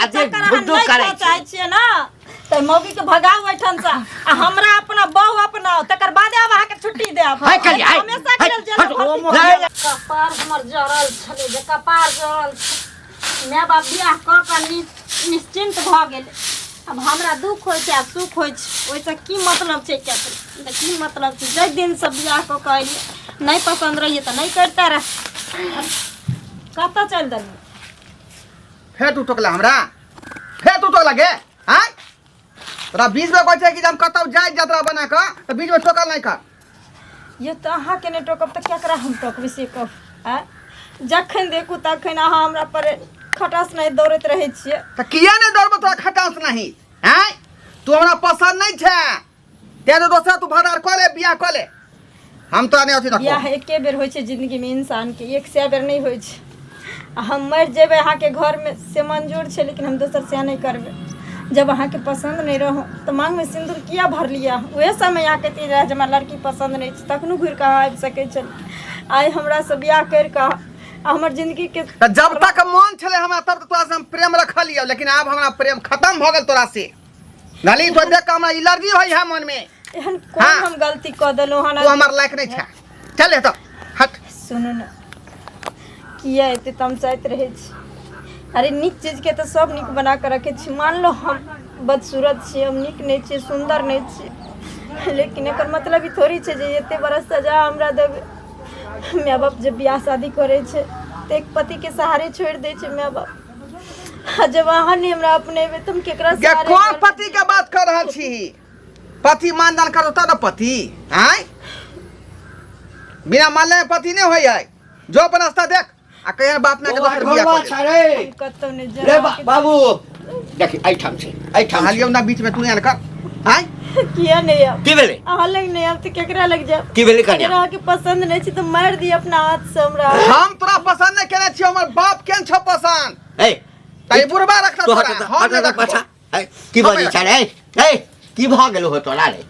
आजे बुद्धू करे चाहे छिए ना त मौगी के भगाऊ एठन से आ हमरा अपना बहू अपनाओ तकर बाद आब अहाँ के छुट्टी देब हाय कली हाय हमेशा के लेल जेल कपार हमर जरल छले जे कपार जरल माय बाप बियाह क के निश्चिंत भ गेल अब हमरा दुख होय छै सुख होय छै ओइसे की मतलब छै क्या की मतलब छै जै दिन से बियाह क के अइली नहीं पसंद रहिए त नहीं करता रह कत चल दली फेर तू टोकला हमरा फेर तू टोकला गे हां तोरा बीच में कहै छै कि हम कतौ जाय यात्रा बना के त बीच में टोकल नहीं कर ये तो अहाँ के नहीं टोकब त केकरा हम टोकब से कह आ जखन देखू तखन अहाँ हमरा पर खटास नहीं दौड़त रहे छिए त किया नहीं दौड़ब तोरा खटास नहीं हैं तू हमरा पसंद नहीं छै ते तो दोसरा तू भदार क ले बियाह क ले हम तो नहीं अथी रखो बियाह एके बेर होय छै जिंदगी में इंसान के 100 बेर नहीं होय छै हम मर जेबे अहाँ के घर में से मंजूर छै लेकिन हम दोसर से नहीं करबे जब अहाँ के पसंद नहीं रहो तो मांग में सिंदूर किया भर लिया वह समय यहाँ कहती रहे जब हमरा लड़की पसंद नहीं छै तखनो घुर के आबि सकै छै आइ हमरा से बियाह कर के हमर जिंदगी के जब तक मन छले हमरा तब तोरा से हम प्रेम रखलियो लेकिन अब हमरा प्रेम खत्म भ गेल तोरा से गली तो देख के हमरा एलर्जी होई है मन में एहन कोन हम गलती क देलो हन तू हमर लायक नहीं छै चल हे तो हट सुनु न किया एते तमसाइत रहे छी अरे निक चीज के तो सब निक बना के रखे छी मान लो हम बदसूरत छी हम निक नहीं छी सुंदर नहीं छी लेकिन एकर मतलब ई थोड़ी छै जे एते बरस सजा हमरा देबे माय बाप जब बियाह शादी करे छै त एक पति के सहारे छोड़ दे छै माय बाप जब अहाँ ने हमरा अपने में तुम केकरा सहारे कौन पति के बात कर रहल छी पति मानदान करो त न पति हैं बिना मानले पति नहीं होय है जो अपन रास्ता देख आ कहे बाप ना के दोसर बियाह कर रे कतौ ने रे बाबू देखी आई ठाम छै आई ठाम हालियो ना बीच में तू नहीं कर हैं किया नहीं अब की भेले अहाँ लग नहीं अब तो केकरा लग जाए की भेले कन्या अगर अहाँ के पसंद नहीं छी तो मार दी अपना हाथ से हमरा हम तोरा पसंद नहीं करे छी हमर बाप केन छ पसंद ए तई बुढ़बा रखना तो तोरा हम नहीं रखबो ए की बाजी छै रे ए की भ गेलो हो तोरा रे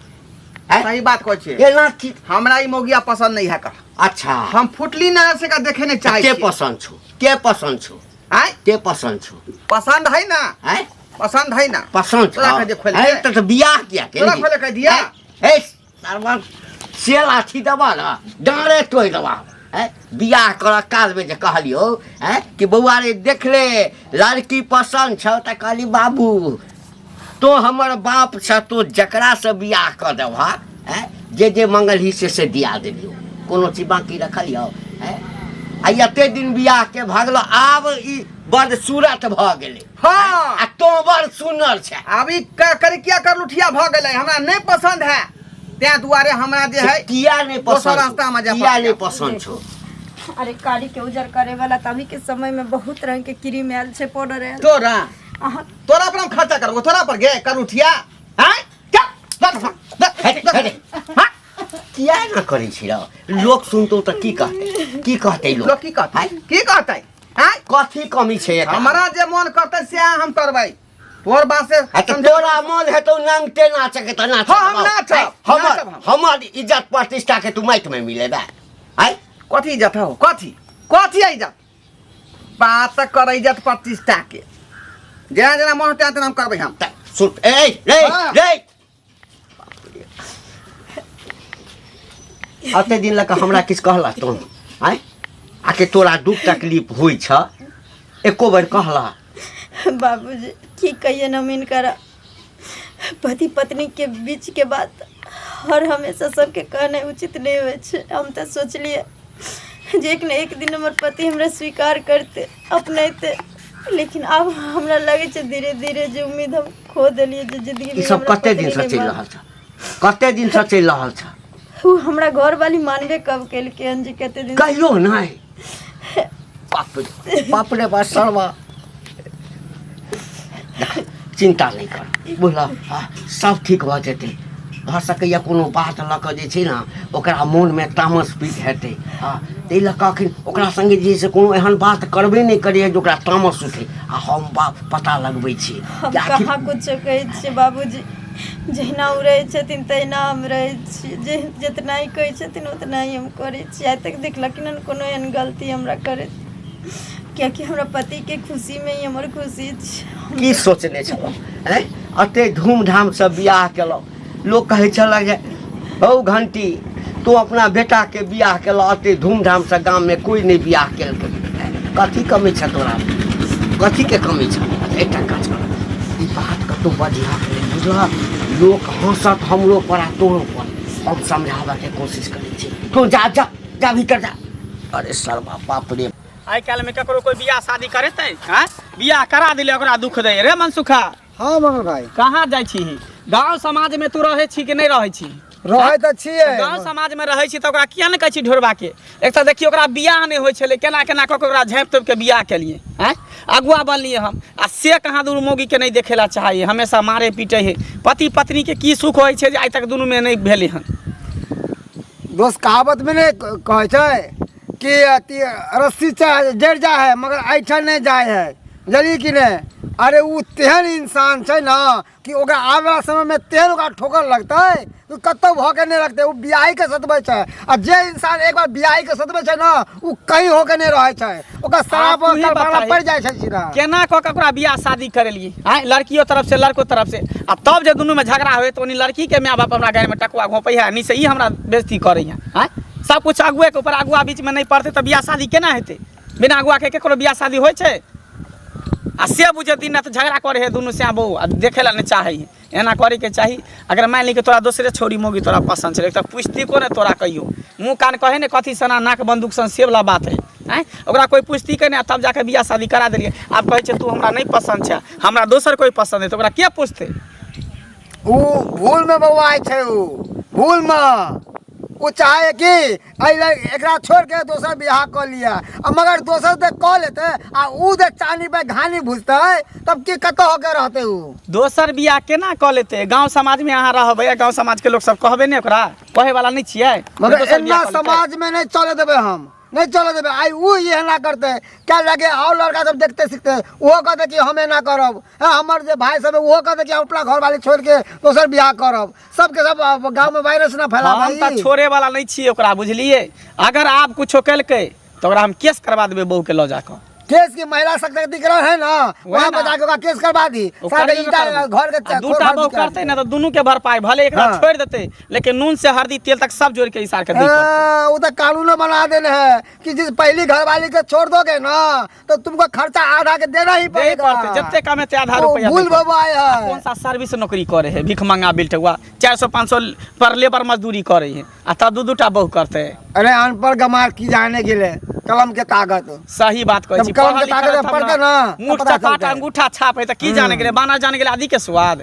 सही बात कहै छी ए ना की हमरा ई मौगिया पसंद नहीं है कर अच्छा हम फुटली नजर से का देखे नहीं चाहे के पसंद छौ के पसंद छौ हैं के पसंद छौ पसंद है ना हैं पसंद है ना पसंद तोरा छौ के जे खोल ए तो बियाह किया के तोरा खोले कह दिया ए सरवन से लाठी दबा ना डारे तोय दबा बियाह कर काल में जे कहलियो कि बउआ रे देख ले लड़की पसंद छौ त कहली बाबू तो हमर बाप छ तो जकरा से बियाह कर देबा जे मंगलही से दिया देलियो कोनो चीज बाकी रखलियो आ एते दिन बियाह के भागलो आब ई बड़ सूरत भ गेले हां आ तो बड़ सुनर छै अभी करिकिया कर लुठिया भ गेलै हमरा नहीं पसंद है ते दुआरे हमरा जे है किया नहीं पसंद रास्ता में जा किया नहीं पसंद छौ अरे कारी के उजर करे वाला तभी के समय में बहुत रंग के क्रीम आयल छै पाउडर आयल तोरा अहाँ तोरा पर हम खर्चा करबो तोरा पर गे कर उठिया हैं क्या किया ना करै छी लोग सुनतो त की कहते लोग लोग की कहते हैं कथी कमी छै हमरा जे मन करते से हम करबै तोर बात से तोरा मन हेतौ नंगते नाच के त नाच हम नाचब हमर इज्जत प्रतिष्ठा के तू माइट में मिलेबा आई कथी इज्जत हो कथी इज्जत बात कर इज्जत प्रतिष्ठा के जेना जेना मन होते तेना हम करबै हम सुन ए रे अते दिन लग हमरा किछ कहला तुम आय आके तोरा दुख तकलीफ होई छ एको बार कहला बाबूजी की कहिए नमीन करा पति पत्नी के बीच के बात हर हमेशा सबके कहना उचित नहीं होय छै हम तो सोचलिए जे एक न एक दिन हमर पति हमरा स्वीकार करते अपनाते लेकिन अब हमरा लगे छै धीरे धीरे जे उम्मीद हम खो देलिए जे जिंदगी में सब कते दिन से चल रहल छ कते दिन से चल रहल छ उ हमरा घर वाली मानबे कब केल के अंजी कते दिन कहियो नहीं बाप रे बा सरवा चिंता नहीं कर बोला सब ठीक भ जेते भ सकैया कोनो बात ल के जे छै ना ओकरा मन में तामस पीट हेतै तै ल के ओकरा संगे जे से कोनो एहन बात करबे नहीं करिए जे ओकरा तामस उठे आ हम बाप पता लगबै छी कहाँ कुछ कहै छै बाबूजी जहिना उ रहै छथिन तहिना हम रहै छी जे जितना ही कहै छथिन उतना ही हम करै छी आइ तक देखलखिन कोनो एहन गलती हमरा करे कियाकि हमरा पति के खुशी में ही हमर खुशी छै। की सोचने छलहुँ हैं अते धूमधाम से बियाह केलहुँ लोग कहै छलक जे हौ घंटी तू अपना बेटा के बियाह केलहुँ अते धूमधाम से गाँव में कोई नहीं बियाह केलकै कथी कमी छ तोरा कथी के कमी छ एकटा काज कर ई बात कतौ बजिहा नहीं बुझलक लोग हंसत हमरो पर आ तोरो पर हम समझाबे के कोशिश करै छी तू जा जा जा भीतर जा अरे सरबा बाप रे आइ काल्हि में ककरो कोई बियाह शादी करेतै हैं बियाह करा दिले ओकरा दुख दे रे मनसुखा। हाँ मंगल भाई कहाँ जाइ छी गाँव समाज में तू रहे छी कि नहीं रहे छी रहे तो छिए गाँव समाज में रहे छी तो ओकरा किया नहीं कहै छी ढोरबा के एक तो देखिए ओकरा बियाह नहीं होइ छलै केना केना कऽ के ओकरा झाँपि तोपि के बियाह केलिए हैं अगुआ बनलिए हम आ से कहाँ दूर मौगी के नहीं देखे ला चाहिए हमेशा मारे पीटे है पति पत्नी के की सुख होइ छै जे आइ तक दुनू में नहीं भेलै हन। दोस्त कहावत में नहीं कहे छै कि रस्सी जड़ जा है मगर ऐठन नहीं जाए है जली कि नहीं। अरे वो तेहन इंसान छै ना कि ओकरा आवे वाला समय में तेहन ओकरा ठोकर लगतै तो कतौ भके नहीं रखते वो बियाही के सतबै छै आ जे इंसान एक बार बियाही के सतबै छै ना वो कहीं होके नहीं रहे छै ओकरा शराब पड़ जाए छै सीधा केना कऽ के ओकरा बियाह शादी करेलिए हैं लड़कियों तरफ से लड़को तरफ से आ तब जे दुनू में झगड़ा होय तो लड़की के माय बाप हमरा घर में टकुआ घोपै है नी से ई हमरा बेइज्जती करे हैं सब कुछ अगुए के ऊपर अगुआ बीच में नहीं पड़ते तो बियाह शादी केना हेतै बिना अगुआ के केकरो बियाह शादी होइ छै आ से बुझे दिन रात झगड़ा करे है दुनू से बहु आ देखे ला नहीं चाहे एना करे के चाही। अगर मान ली कि तोरा दूसरे छोरी मोगी तोरा पसंद छे तो पूछती को ने तोरा कहियो मुँह कान कहे ने कथी सना नाक बंदूक सन से वाला बात है हैं ओकरा कोई पूछती के नहीं तब जाके बियाह शादी करा दिलिए आप कहे तू हमरा नहीं पसंद छे हमरा दोसर कोई पसंद है तो ओकरा के पूछते वो भूल में बउआई छै वो भूल में वो चाहे कि एकरा छोड़ के दोसर बियाह कर लिया मगर दोसर से कह लेते आ ऊ दे चानी पे घानी भुजते तब की कत होके रहते ऊ दोसर बियाह केना कह लेते गांव समाज में अहाँ रहबै गांव समाज के लोग सब कहबे ने ओकरा कहे वाला नहीं छियै मगर एना समाज में नहीं चले देबे हम नहीं चले देबे आई वो ये ना करते क्या लगे और लड़का सब देखते सीखते वो कहते कि हमें ना करब हमारे जो भाई सब है वो कहते कि अपना घर वाले छोड़ के दोसर बियाह करब सबके सब गांव में वायरस ना फैला हम तो छोड़े वाला नहीं छियै ओकरा बुझलिए अगर आप कुछो केलकै तो ओकरा हम केस करवा देबे बहू के लो जाकर केस की महिला सशक्तिकरण है ना वहाँ पे जाके केस करवा दी सारे घर के दूटा बहु करते ना तो दोनों के भरपाई भले एक छोड़ देते लेकिन नून से हल्दी तेल तक सब जोड़ के इशार कर दी वो तो कानून बना देने है कि जिस पहली घरवाली के छोड़ दोगे ना तो तुमको खर्चा आधा के देना ही पड़ेगा जितने कम है आधा रुपया भूल बबाया कौन सा सर्विस नौकरी करे है भीख मंगा बिल्टुआ 400-500 पर लेबर मजदूरी करे है आ तब दूटा बहु करते है। अरे अनपढ़ गमार की जाने के लिए कलम के ताकत सही बात कहै छी कलम के ताकत पढ़ते ना मुठ चपाट अंगूठा छाप है त की जाने के बाना जाने के आदि के स्वाद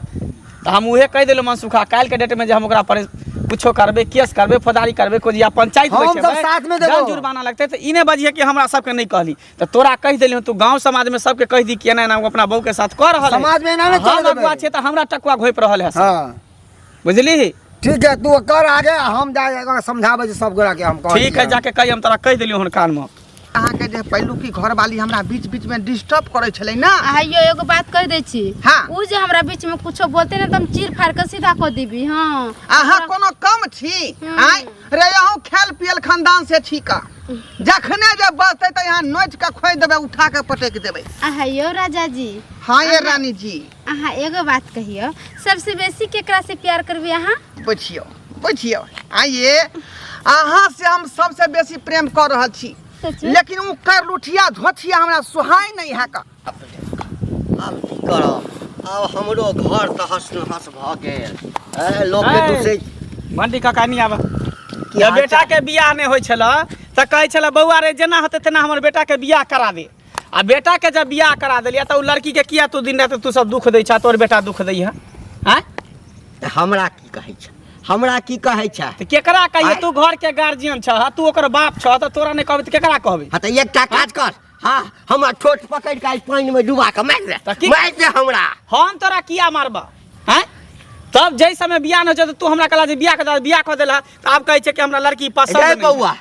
त हम उहे कह देलो मनसुखा काल के डेट में जे हम ओकरा पर कुछो करबे केस करबे फौजदारी करबे कोई या पंचायत में हम सब साथ में देबो जुर्माना लगते त इने बजिए कि हमरा सब के नहीं कहली त तोरा कह देलियो तू गांव समाज में सब के कह दी कि एना एना अपना बहू के साथ कर रहल समाज में ना चल देबे छै त हमरा टकुआ घोप रहल है हां बुझली ठीक है तू कर आगे हम जा समझाबे सब गोरा के हम कह ठीक है जाके कही हम तोरा कह देलियो हन कान में अहाँ के जे पहिलू की घरवाली हमरा बीच बीच में डिस्टर्ब करे छले ना आइयो एगो बात कह दे छी हाँ। उ जे हमरा बीच में कुछो बोलते ना त हम चीर फाड़ के सीधा क देबी हां अहाँ कोनो कम छी आय रे अहूँ खेल पियल खानदान से छी का जखने जे बसते त यहाँ नोच के खोइ देबे उठा के पटक देबे आइयो राजा जी हाँ ये रानी जी अहाँ एगो बात कहियो सबसे बेसी केकरा से प्यार करबी अहाँ पूछियो आइए अहाँ से हम सबसे बेसी प्रेम कर रहल छी लेकिन उ कर लुठिया धोथिया हमरा सुहाई नहीं है का अब की करब अब हमरो घर तहस नहस भ गेल लोग के दूसरे मंडी काका नहीं आबे जब बेटा के बियाह नहीं होइ छला त कहै छला बौआ रे जेना होते तेना हमर बेटा के बियाह करा दे आ बेटा के जब बियाह करा देलिया त उ लड़की के किया तू दिन रात तू सब दुख दै छ तोर बेटा दुख दै है हैं त हमरा की कहै छ हमरा की कहै छ त केकरा कहिए तू घर के गार्जियन छ तू ओकर बाप छ त तोरा नहीं कहबे त केकरा कहबे हां त एकटा काज कर हां हमरा ठोठ पकड़ के पानी में डुबा के मार दे हमरा हम तोरा किया मारबा हैं तब जै समय बियाह न हो त तू हमरा कहला जे बियाह क देला त आब कहै छै कि हमरा लड़की पसंद नहीं बौआ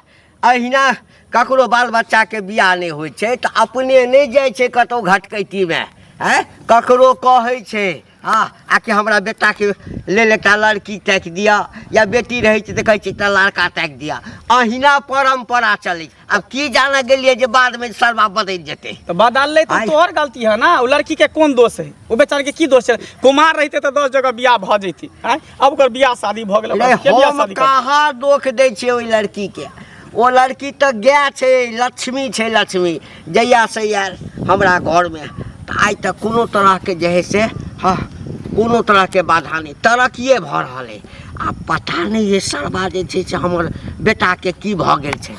अहिना ककरो बाल बच्चा के बियाह नहीं होइ छै त अपने नहीं जाय छै कतौ घटकैती में हैं ककरो कहै छै हाँ आके हमरा बेटा के ले एकटा लड़की ताकि दिया या बेटी रहे छै त कहै छै एकटा लड़का ताकि दिया अहिना परंपरा चलै अब की जाना गेलिए जे बाद में सरवा बदल जेते। तो बदल ले तो आइ। तोहर गलती है ना। वो लड़की के कौन दोष है? वो बेचारे के की दोष है? कुमार रहते तो 10 जगह बियाह भ जैती। अब ओकर बियाह शादी भ गेल, नहीं, के बियाह हम शादी कर? कहाँ दोख दै छियै ओइ लड़की के। ओ लड़की तो गाय छै, लक्ष्मी छै, लक्ष्मी जहिया से यार हमरा घर में आइ तक कोनो तरह के जे है से हाँ कोनो तरह के बाधा नहीं, तरक्किए भ रहल है। आ पता नहीं ये सरवा जे छै से हमर बेटा के की भ गेल छै।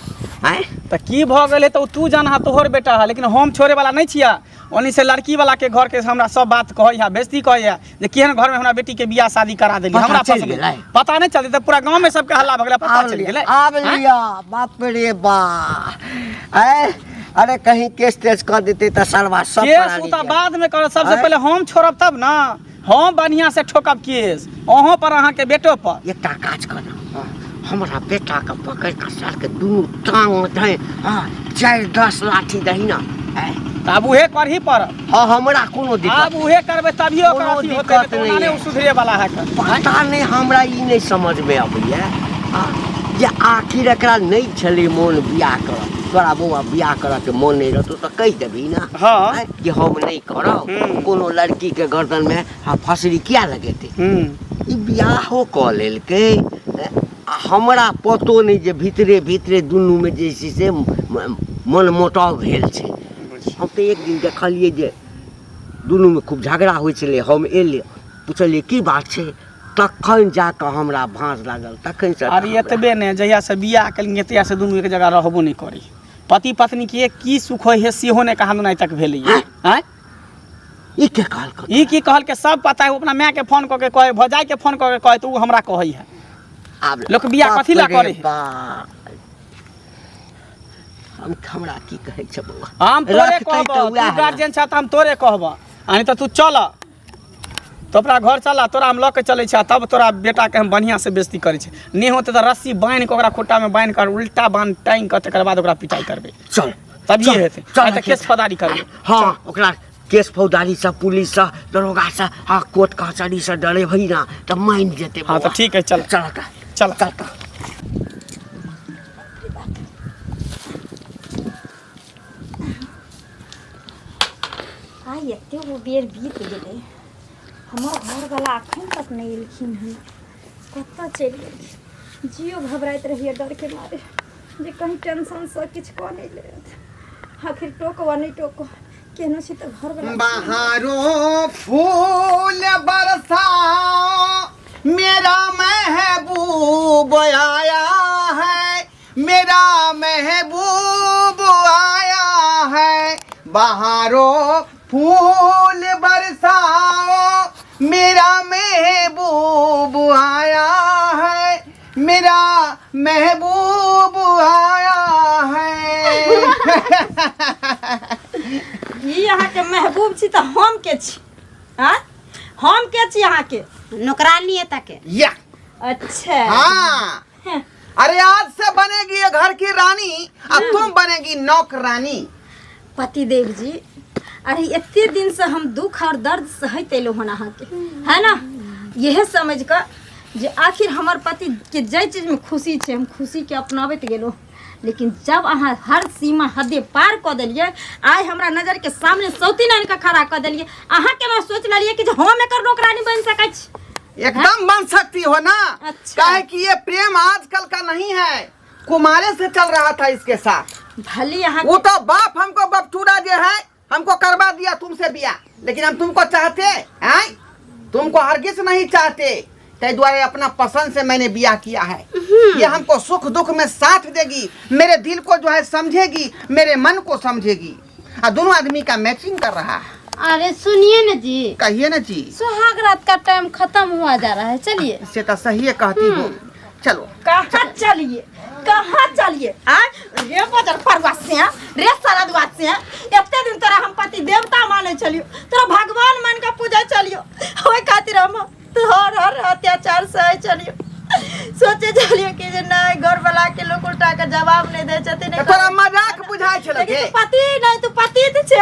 आँय तो की भ गेले तो तू जानहा, तोहर बेटा है, लेकिन हम छोड़े वाला नहीं छिया। ओनी से लड़की वाला के घर के हमरा सब बात कहै है, बेइज्जती कहै है जे केहन घर में हमरा बेटी के बियाह शादी करा देली। पता हमरा चलि पसंद गेलै? पता नहीं चलते तो पूरा गांव में सबके हल्ला भ गेलै, पता चल गेलै। आब लिया बाप रे बा। आय अरे कहीं केस तेस कर देते तो सरवा सब केस करा उता लीजिए। बाद में कर, सबसे आँय? पहले हम छोड़ब तब ना। हम बढ़िया से ठोकब केस अहों पर, अहाँ के बेटो पर। एकटा काज कर, हमरा बेटा के पकड़ के सर के दुनू टांग में धै, हाँ 4-10 लाठी दही ना। तो अब उहे करही पर। हाँ हमरा कोनो दिक्कत अब उहे करबे तभी ओकर कोनो अथी होते, दिक्कत तो नहीं ना है। उ सुधरे वाला है कर। पता नहीं, हमरा ई नहीं समझ में अबैया जे आखिर एकरा नहीं छले मोन बियाह कर। तोरा बउआ बियाह कर के मोन नहीं रहतो तो कह देबी ना। हाँ। आँय, कि हम नहीं करब। कोनो लड़की के गर्दन में हाँ फसरी किया लगेते। ई बियाहो क लेलकै। हमरा पतो नहीं जे भीतरे भीतरे दुनू में जे छै से मन मोटाव भेल छै। हम तो एक दिन देखलिए जे दुनू में खूब झगड़ा होइ छलै। हम एलिए पूछलिए की बात छै, तखन जाके हमरा भाँज लागल। तखन से अरे एतबे ने जहिया से बियाह केलिए तहिया से दुनू एक जगह रहबो नहीं करी। पति पत्नी के की सुख होय है सेहो ने कहां नहीं तक भेलै। हैं ई के कहल ई की कहल के सब पता है। अपना माय के फोन क के कहे, भौजाई के फोन क के कहे, तो उ हमरा कहै है। आब लोक बियाह कथी ला करे है? हम हमरा की कहै छै बउआ, हम तोरे रखतै कहब, तऽ तू उएह गार्जियन छ त हम तोरे कहब। आनी तो तू चल, तो अपना घर चला, तोरा हम ल के चले छ, तब तोरा बेटा के हम बढ़िया से बेइज्जती करे छै। नहीं होते तो रस्सी बांध के ओकरा खुट्टा में बांध कर उल्टा बांध टांग के तकर बाद ओकरा पिटाई करबे। चल तभी हेते। चल त केस फौदारी करबे। हाँ ओकरा केस फौदारी से, पुलिस से, दरोगा से, हाँ कोर्ट कचहरी से डरे भई ना तो मान जेते। हाँ तो ठीक है, चल चल चल चल चल। आइ एते वो बेर बीत गेलै, हमर घरवला एखन तक नहीं एलखिन हन। कतऽ चलि गेलखिन? जियो घबराइत रहिए डर के मारे जे कहीं टेंशन से किछु कऽ नहि लेत। आखिर टोकवा नहीं टोको केहनो छी तऽ घरवला बहारों फूल बरसाओ, मेरा महबूब आया है, मेरा महबूब आया है। बहारों फूल बरसाओ, मेरा महबूब आया है, मेरा महबूब आया है। ई अहाँ के महबूब छी तऽ हम के छी? हाँ हम के छी अहाँ के? नौकरानी है तके। या अच्छा हाँ, हैं। अरे आज से बनेगी ये घर की रानी, अब तुम बनेगी नौकरानी। पतिदेव जी, अरे इतने दिन से हम दुख और दर्द सहते एलो हन अहाँ के, है ना? यह समझ कर जे आखिर हमार पति के जय चीज में खुशी छे, हम खुशी के अपनाबैत गेलो। लेकिन जब अहाँ हर सीमा हदे पार कर दिलिए, आइ हमरा नजर के सामने सौतीन का खड़ा कर दिलिए, अहाँ के मैं सोच लिये कि हम एकर नौकरानी बन सकै छी। एकदम बन सकती हो ना। अच्छा। काहे कि ये प्रेम आजकल का नहीं है, कुमारे से चल रहा था इसके साथ। भले यहाँ वो तो बाप हमको बपचूड़ा जो है हमको करवा दिया तुमसे बिया, लेकिन हम तुमको चाहते हैं, तुमको हरगिज नहीं चाहते। तै द्वारे अपना पसंद से मैंने बिया किया है। ये हमको सुख दुख में साथ देगी, मेरे दिल को जो है समझेगी, मेरे मन को समझेगी। दोनों आदमी का मैचिंग कर रहा है। अरे सुनिए ना जी, कहिए ना जी। सुहाग रात का टाइम खत्म हुआ जा रहा है, चलिए। से तो सही है कहती हो। चलो कहाँ चलिए, कहाँ चलिए? रे बजर परवासिया, रे सरदवासिया, इतने दिन तोरा हम पति देवता माने चलियो, तोरा भगवान मान का पूजा चलियो, ओए खातिर हम हर अत्याचार सह चलियो। सोचे चलियो कि जे नहीं घर वाला के लोग उल्टा के जवाब नहीं दे छथिन। तोरा मजाक बुझाई छले के? तू पति नहीं, तू पति छे।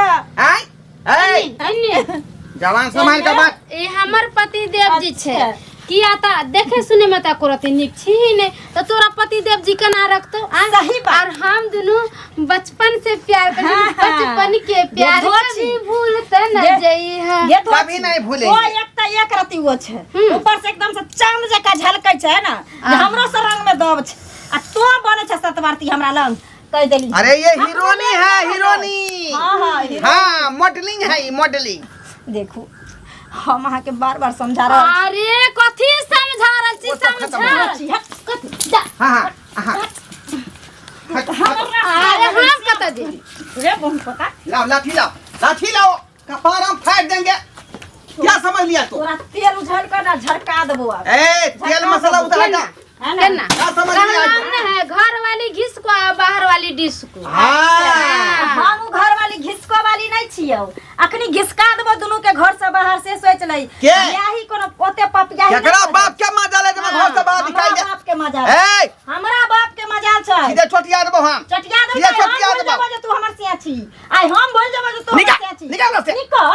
आई अन्य जवान समाज का बात। ये हमर पति देव जी छे। किया था देखे सुने में ता करते निक छी ही नहीं तो तोरा पति देव जी का ना रखतो सही बात। और हम दोनों बचपन से प्यार करते हाँ, बचपन के प्यार धोछी। कभी भूलते न ये- जाई है ये तो कभी नहीं भूलेंगे। वो एक त एक रति वो छे ऊपर से एकदम से चांद जका झलकै छे ना जे हमरो से रंग में दब छे आ तो बने छे सतवारती हमरा लंग कह देली। अरे ये हीरोनी है, हीरोनी। हाँ हाँ हीरो। हाँ, मॉडलिंग है, मॉडलिंग। देखू हम अहाँ के बार-बार समझा रहे अरे कथी समझा रहल छी वो सब खत्म हो समझा छी हट जा हाँ हाँ। अरे हम कत दे रे बहुत पता लाओ लाठी लाओ, कपार हम फाड़ देंगे। क्या समझ लिया तू? तोरा तेल उझल कर ना झटका देबो अब ए, तेल मसाला उतार ना। है है ना क्या समझ लिया? हमने है घर वाली घिस को और बाहर वाली डिश को हाँ। हम घर वाली घिसको वाली नहीं छियो अखनी घिसका देबो दोनों के घर से बाहर से सोच लई के? यही कोनो पोते पपिया केकरा बाप के मजा ले जब घर से बाहर निकाल दे। बाप के मजा ए, हमरा बाप के मजाल छै सीधे छोटिया देबो हम। चटिया दे सीधे छोटिया देबो। जे तू हमर से छी आई हम बोल देबो जे तू हमर निकाल, से छी निकाल से। निकल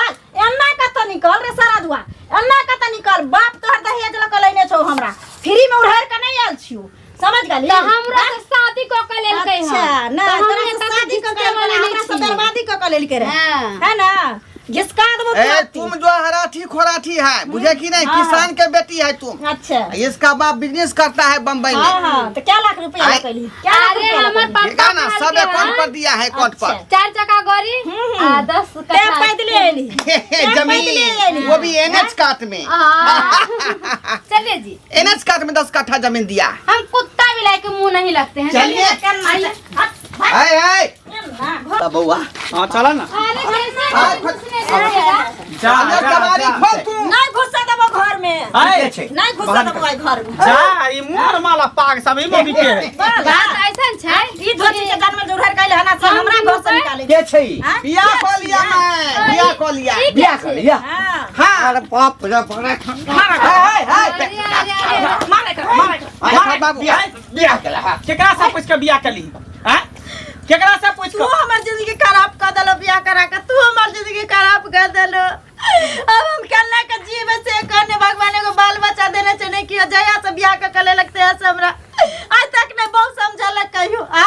एन्ना कत निकल रे सारा दुआ एन्ना कत निकल बाप तोहर दहेज लक लेने छौ हमरा फ्री में उधार के नहीं आयल छियो समझ गेली तो हमरा से शादी को के लेल कही अच्छा ना तोरा से शादी क के हमरा से बर्बादी क के लेल के रे है ना घिसका देबो ए, तुम जो हराठी खोराठी है, बुझे कि नहीं? हाँ। किसान के बेटी है तुम। अच्छा इसका बाप बिजनेस करता है बम्बई हाँ में। हाँ तो क्या लाख रुपया आए। कैली क्या लाख अरे रुपया हमर लकली? पापा देखा ना, सब कहलके अकाउंट पर हाँ, दिया है, अकाउंट पर। 4 चक्का गाड़ी आ 10 ते पैदले एली जमीन, वो भी एनएच काट में। चलिए जी एनएच काट में 10 कट्ठा जमीन दिया। हम कुत्ता बिलाई के मुंह नहीं लगते हैं चलिए। आइए। आए बउआ, हाँ चला ना अरे कैसे हाँ, घुसने जाएगा जा आगे कबाड़ी खोल तू। नहीं घुसा देबो घर में आए नहीं घुसा देबो आई घर में जा ई मोर माला पाग सब ई मोदी के है। बात ऐसा छै ई धोती के जन्म जोहर कैले हना से हमरा घर से निकाले के छै हाँ? बियाह कर लिया मैं, बियाह कर लिया। बियाह कर लिया हाँ हाँ। अरे बाप रे बाप रे अरे अरे मारे कर मारे कर अरे बाबू, बियाह कर ला केकरा से पूछ के बियाह कली हैं केकरा से पूछ तू के हमर जिंदगी खराब कर देलो बियाह करा के तू हमर जिंदगी खराब कर देलो अब हम केला के जीव से करने भगवान को बाल बच्चा देने से नहीं किया जया से बियाह के कले लगते है हमरा आज तक ने बहुत समझल कहियो आ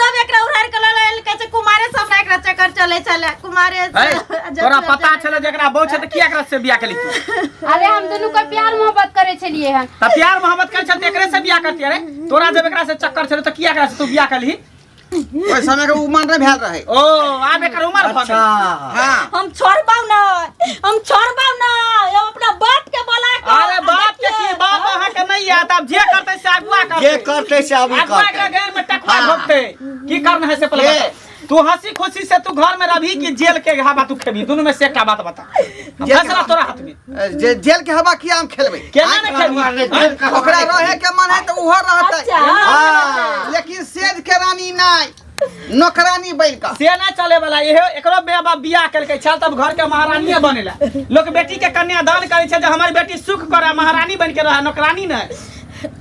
तब एकरा उधार के ले के कुमारे सब एकरा चक्कर चले कुमारे तोरा पता छले जेकरा बहु छै त किया एकरा से बियाह कली तू अरे हम दोनों को प्यार मोहब्बत करे छलिए हैं त प्यार मोहब्बत कर छत एकरे से बियाह करती रे तोरा जब एकरा से चक्कर छले त किया एकरा से तू बियाह कली ओइ समय के उमर नहीं भेल रहे। ओ आब एकर उमर भ अच्छा गेल हाँ। हम छोड़बाऊ ना हम अपना बाप के बोला के अरे बाप के की बाप अहाँ के नहीं है तब जे करते से अगुआ जे करते करते से अभी अगुआ के करते गैर में टकवा हाँ। भोगते की करना है से पहले ये। बता। तू हंसी खुशी से तू घर में रही कि जेल के हवा तू खेबी दोनों में से एकटा बात बता फैसला तोरा हाथ में जेल के हवा किया हम खेलबे। केना ने खेबी ओकरा रहे के मन है तो उहो रहते। अच्छा। हाँ। लेकिन सेज के रानी नहीं, नौकरानी बन का। से ना चले वाला ये एकरो बेबा बियाह करके चल तब घर के महारानी बनेला लोग बेटी के कन्यादान करे छै जे हमारी बेटी सुख करे महारानी बन के रहे नौकरानी न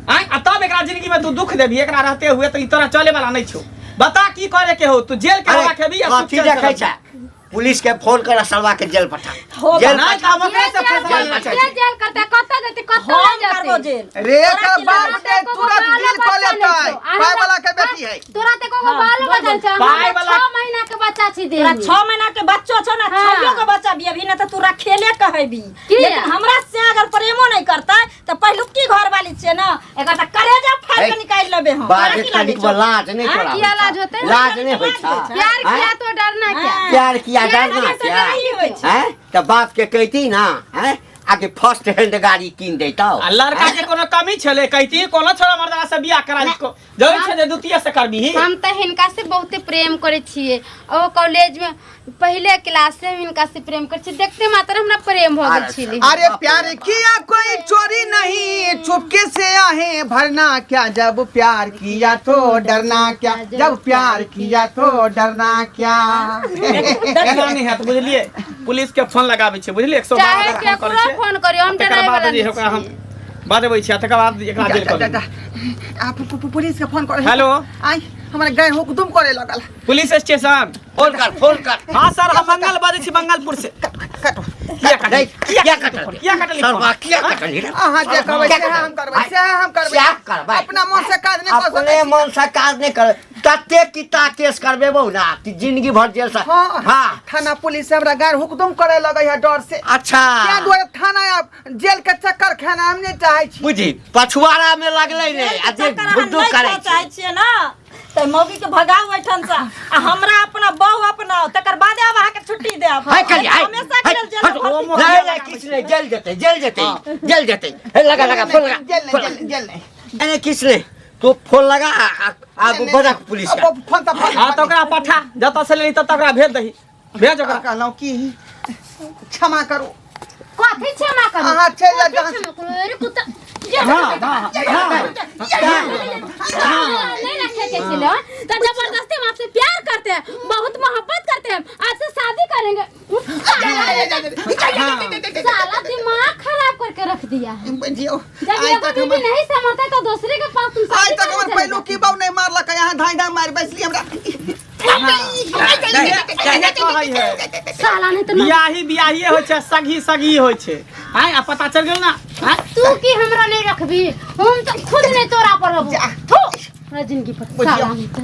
आय आ तब एकरा जिंदगी में तू दुख देबी एकरा रहते हुए तो ई तोरा चले वाला नहीं छौ बता की करे के हो तू जेल के हवा खेबी या कथी देखै छै पुलिस के फोन कर सलवा के जेल पठा हो जेल नहीं पठा काम ओकरे से फैसला लेना ये चाहिए जेल करते कत्ता देते कत्ता हम ले करबो जाते जेल रे का बाप तोरा के ते को तुरंत बाल दिल बच्चा कर लेता है। नहीं छौ। पाय वाला के बेटी है। तोरा ते को बाल बचल छ पाय हमरा वाला- 6 महीना के बच्चा छी दे तोरा 6 महीना के बच्चो छौ ना हाँ। 6 के बच्चा भी अभी ना तो तोरा खेले कहबी किया? लेकिन हमरा से अगर प्रेमो नहीं करता तो पहिलुकी घर वाली छे ना एकर त करेजा फाड़ के निकाल लेबे हम बात तोरा की लागे तनिक छौ? लाज नहीं हाँ, तोरा किया होइछा। लाज होतै? लाज नहीं होइ छा प्यार किया तो डरना क्या हाँ। प्यार किया प्यार डरना किया तो क्या नहीं होइ छै। हैं तो बाप के कहती ना हैं आगे फर्स्ट हैंड गाड़ी कीन देता आ लड़का के कोनो कमी छले कहती कोनो छोरा मर्दा से बियाह करा इसको जरूर छै जे द्वितीय से करबी हम तो हिनका से बहुते प्रेम करे छिए ओ कॉलेज में पहले क्लास से हम हिनका से प्रेम करे छी देखते मात्र हमरा प्रेम हो गेल छिले अरे प्यार किया कोई चोरी नहीं, चुपके से आहे भरना क्या, जब प्यार किया तो डरना क्या, जब प्यार किया तो डरना क्या। एना नहीं है तो बुझलिए पुलिस के फोन लगाबै छै बुझलिए 112 चाहे पर के फोन पूरा करै छै फोन करियो हम तकर डराय बाद वाला जे ओकरा हम बजबै छी तकर बाद एकरा जेल कर देबै। आप पुलिस के फोन करे। हेलो आई हमरा गए हुकुम करे लगल। पुलिस स्टेशन फोन कर हाँ सर हम मंगल बाजै छी मंगलपुर से काटो किया काटली क्या कटल किया काटली सरवा क्या कटल रे अहाँ जे कहबै से हम करबै से हम करबै क्या करबै अपना मन से काज नहीं कर अपने मन से काज नहीं कर तते किता केस करबेबो ना कि जिंदगी भर जेल से हाँ हां थाना पुलिस से हमरा गार हुकुम करे लगे है डर से अच्छा क्या दुआरे थाना या जेल के चक्कर खाना हम नहीं चाहे छी बुझी पछुआरा में लगले रे आ जे बुद्धू करे चाहे छियै ना त मौगी के भगाऊ एठन से आ हमरा अपना बहू अपनाओ तकर बाद आब अहाँ के छुट्टी देब हाय कली हाय हमेशा के लेल जेल भर्ती नहीं नहीं किछ नहीं जेल जेते हे लगा फोन लगा जेल नहीं अरे किछ नहीं तो फोन लगा आ बड़ा पुलिस का फोन त फोन हां तो ओकरा पठा जत से लेली तत ओकरा भेज दही भेज ओकरा कहलौ की क्षमा करू कथी क्षमा करू अहाँ चल जा जहाँ क्षमा करू अरे कुत्ता नहीं रखे के चलो तो जबरदस्ती हम आपसे प्यार करते हैं बहुत मोहब्बत करते हैं आपसे शादी करेंगे साला दिमाग खराब करके रख दिया है बुझियो जब ये बीवी नहीं समझते तो दूसरे के पास तुम आज शादी तक हम पहलू की बाव नहीं मारलक यहाँ धाई धाई मार बैसली हमरा साला नहीं तो बियाही होइ छै सगी होइ छै हां आ पता चल गेल ना हां तू की हमरा नहीं रखबी हम तो खुद नहीं तोरा पर रहबो थू जिंदगी पर साला नहीं तो